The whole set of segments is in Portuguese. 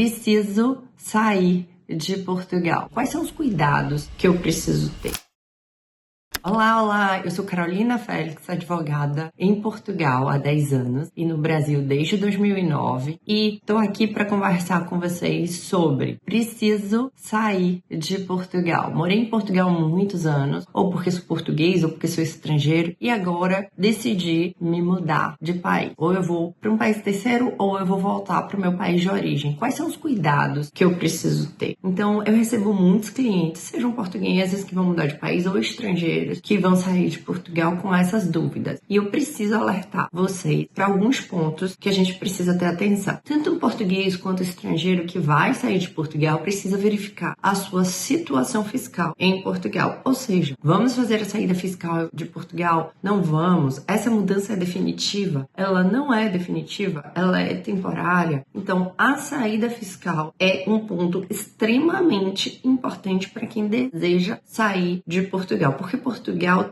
preciso sair de Portugal. Quais são os cuidados que eu preciso ter? Olá, eu sou Carolina Félix, advogada em Portugal há 10 anos e no Brasil desde 2009 e estou aqui para conversar com vocês sobre preciso sair de Portugal. Morei em Portugal há muitos anos, ou porque sou português ou porque sou estrangeiro, e agora decidi me mudar de país. Ou eu vou para um país terceiro ou eu vou voltar para o meu país de origem. Quais são os cuidados que eu preciso ter? Então, eu recebo muitos clientes, sejam portugueses que vão mudar de país ou estrangeiros, que vão sair de Portugal com essas dúvidas. E eu preciso alertar vocês para alguns pontos que a gente precisa ter atenção. Tanto um português quanto um estrangeiro que vai sair de Portugal precisa verificar a sua situação fiscal em Portugal. Ou seja, vamos fazer a saída fiscal de Portugal? Não vamos. Essa mudança é definitiva? Ela não é definitiva, ela é temporária. Então, a saída fiscal é um ponto extremamente importante para quem deseja sair de Portugal, porque Portugal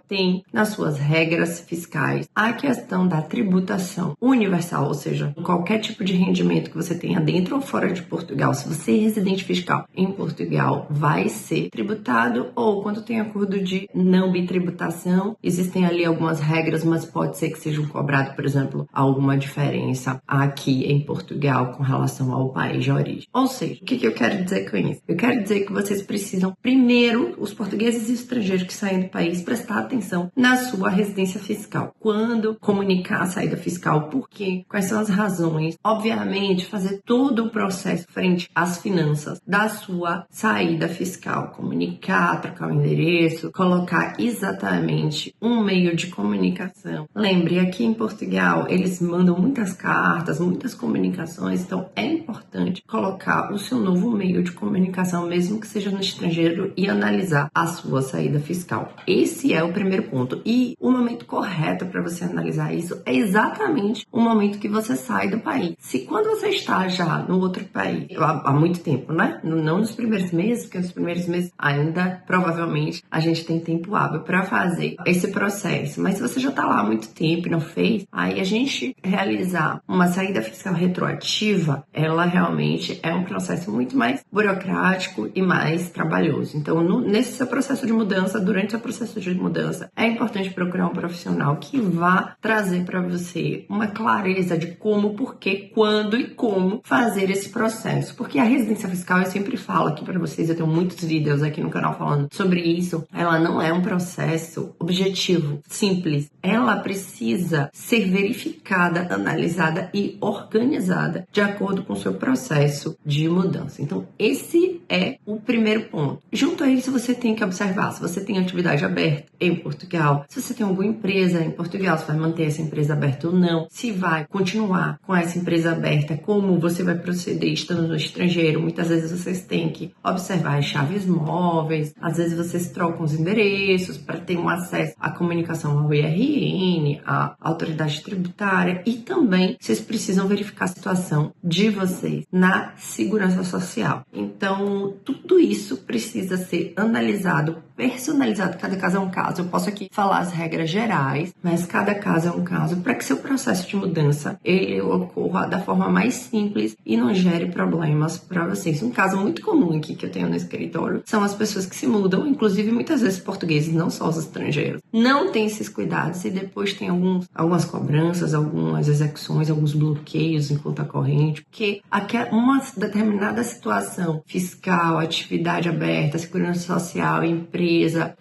tem nas suas regras fiscais a questão da tributação universal, ou seja, qualquer tipo de rendimento que você tenha dentro ou fora de Portugal, se você é residente fiscal em Portugal, vai ser tributado, ou quando tem acordo de não bitributação, existem ali algumas regras, mas pode ser que sejam cobrados, por exemplo, alguma diferença aqui em Portugal com relação ao país de origem. Ou seja, o que eu quero dizer com isso? Eu quero dizer que vocês precisam, primeiro, os portugueses e estrangeiros que saem do país, prestar atenção na sua residência fiscal. Quando comunicar a saída fiscal, por quê? Quais são as razões? Obviamente, fazer todo o processo frente às finanças da sua saída fiscal. Comunicar, trocar o endereço, colocar exatamente um meio de comunicação. Lembre, aqui em Portugal, eles mandam muitas cartas, muitas comunicações, então é importante colocar o seu novo meio de comunicação, mesmo que seja no estrangeiro, e analisar a sua saída fiscal. Esse é o primeiro ponto. E o momento correto para você analisar isso é exatamente o momento que você sai do país. Se quando você está já no outro país, há muito tempo, né? Não nos primeiros meses, porque nos primeiros meses ainda, provavelmente, a gente tem tempo hábil para fazer esse processo. Mas se você já está lá há muito tempo e não fez, aí a gente realizar uma saída fiscal retroativa, ela realmente é um processo muito mais burocrático e mais trabalhoso. Então, nesse seu processo de mudança, durante o seu processo de mudança, é importante procurar um profissional que vá trazer para você uma clareza de como, porquê, quando e como fazer esse processo. Porque a residência fiscal, eu sempre falo aqui para vocês, eu tenho muitos vídeos aqui no canal falando sobre isso, ela não é um processo objetivo, simples. Ela precisa ser verificada, analisada e organizada de acordo com o seu processo de mudança. Então, esse é o primeiro ponto. Junto a isso, você tem que observar se você tem atividade aberta em Portugal, se você tem alguma empresa em Portugal, se vai manter essa empresa aberta ou não, se vai continuar com essa empresa aberta, como você vai proceder estando no estrangeiro. Muitas vezes vocês têm que observar as chaves móveis, às vezes vocês trocam os endereços para ter um acesso à comunicação ao IRN, à autoridade tributária, e também vocês precisam verificar a situação de vocês na segurança social. Então, tudo isso precisa ser analisado, personalizado, cada caso é um caso. Eu posso aqui falar as regras gerais, mas cada caso é um caso, para que seu processo de mudança ele ocorra da forma mais simples e não gere problemas para vocês. Um caso muito comum aqui que eu tenho no escritório são as pessoas que se mudam, inclusive muitas vezes portugueses, não só os estrangeiros. Não tem esses cuidados e depois tem algumas cobranças, algumas execuções, alguns bloqueios em conta corrente, porque uma determinada situação fiscal, atividade aberta, segurança social, empresa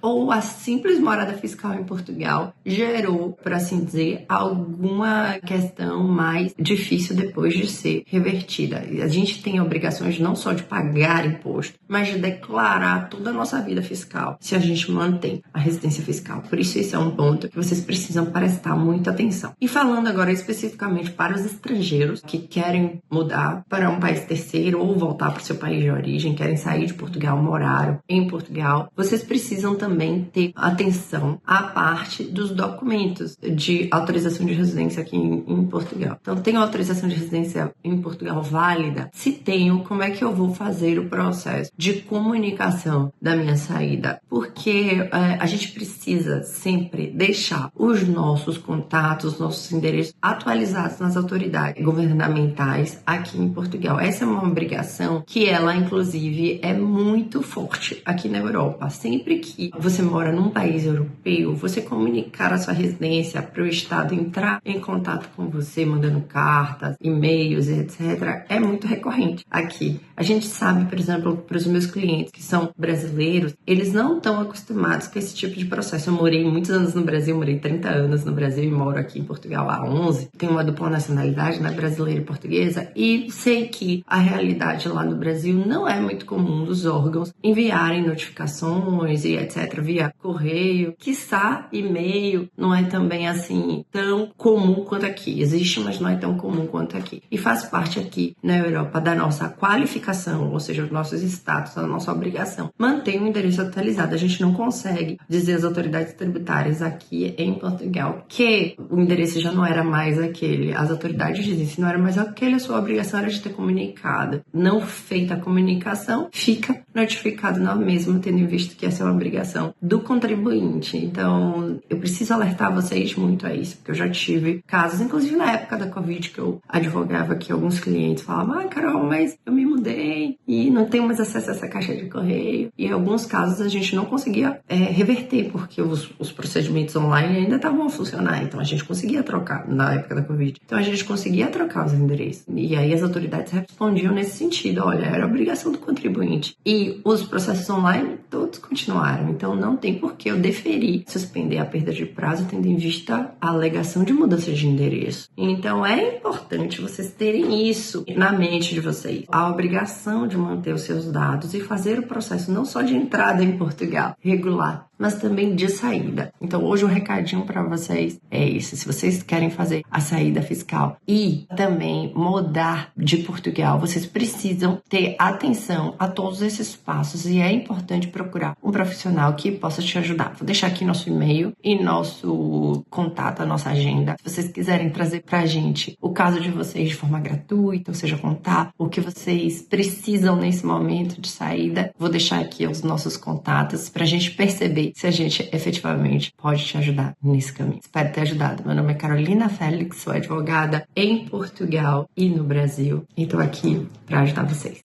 ou a simples morada fiscal em Portugal gerou, por assim dizer, alguma questão mais difícil depois de ser revertida. A gente tem obrigações não só de pagar imposto, mas de declarar toda a nossa vida fiscal, se a gente mantém a residência fiscal. Por isso, esse é um ponto que vocês precisam prestar muita atenção. E falando agora especificamente para os estrangeiros que querem mudar para um país terceiro ou voltar para o seu país de origem, querem sair de Portugal, moraram em Portugal, vocês precisam precisam também ter atenção à parte dos documentos de autorização de residência aqui em Portugal. Então, tenho autorização de residência em Portugal válida? Se tenho, como é que eu vou fazer o processo de comunicação da minha saída? Porque a gente precisa sempre deixar os nossos contatos, nossos endereços atualizados nas autoridades governamentais aqui em Portugal. Essa é uma obrigação que ela, inclusive, é muito forte aqui na Europa. Sempre que você mora num país europeu, você comunicar a sua residência para o Estado entrar em contato com você, mandando cartas, e-mails, etc., é muito recorrente aqui. A gente sabe, por exemplo, para os meus clientes que são brasileiros, eles não estão acostumados com esse tipo de processo. Eu morei muitos anos no Brasil, morei 30 anos no Brasil e moro aqui em Portugal há 11. Tenho uma dupla nacionalidade, né, brasileira e portuguesa, e sei que a realidade lá no Brasil não é muito comum dos órgãos enviarem notificações e etc. via correio, quiçá e-mail, não é também assim tão comum quanto aqui. Existe, mas não é tão comum quanto aqui. E faz parte aqui na Europa da nossa qualificação, ou seja, os nossos status, a nossa obrigação, manter o endereço atualizado. A gente não consegue dizer às autoridades tributárias aqui em Portugal que o endereço já não era mais aquele. As autoridades dizem, se não era mais aquele, a sua obrigação era de ter comunicado. Não feita a comunicação, fica notificado na mesma, tendo em vista que essa é uma obrigação do contribuinte. Então, eu preciso alertar vocês muito a isso, porque eu já tive casos, inclusive na época da Covid, que eu advogava, que alguns clientes falavam, Carol, mas eu me mudei e não tenho mais acesso a essa caixa de correio. E em alguns casos a gente não conseguia reverter, porque os procedimentos online ainda estavam a funcionar, então a gente conseguia trocar na época da Covid. Então a gente conseguia trocar os endereços. E aí as autoridades respondiam nesse sentido, olha, era obrigação do contribuinte. E os processos online todos continuaram, então não tem por que eu deferir, suspender a perda de prazo, tendo em vista a alegação de mudança de endereço. Então é importante vocês terem isso na mente de vocês, a obrigação de manter os seus dados e fazer o processo não só de entrada em Portugal regular, mas também de saída. Então hoje o recadinho para vocês é esse: se vocês querem fazer a saída fiscal e também mudar de Portugal, vocês precisam ter atenção a todos esses passos e é importante procurar um profissional que possa te ajudar. Vou deixar aqui nosso e-mail e nosso contato, a nossa agenda. Se vocês quiserem trazer pra gente o caso de vocês de forma gratuita, ou seja, contar o que vocês precisam nesse momento de saída, vou deixar aqui os nossos contatos pra gente perceber se a gente efetivamente pode te ajudar nesse caminho. Espero ter ajudado. Meu nome é Carolina Félix, sou advogada em Portugal e no Brasil e estou aqui para ajudar vocês.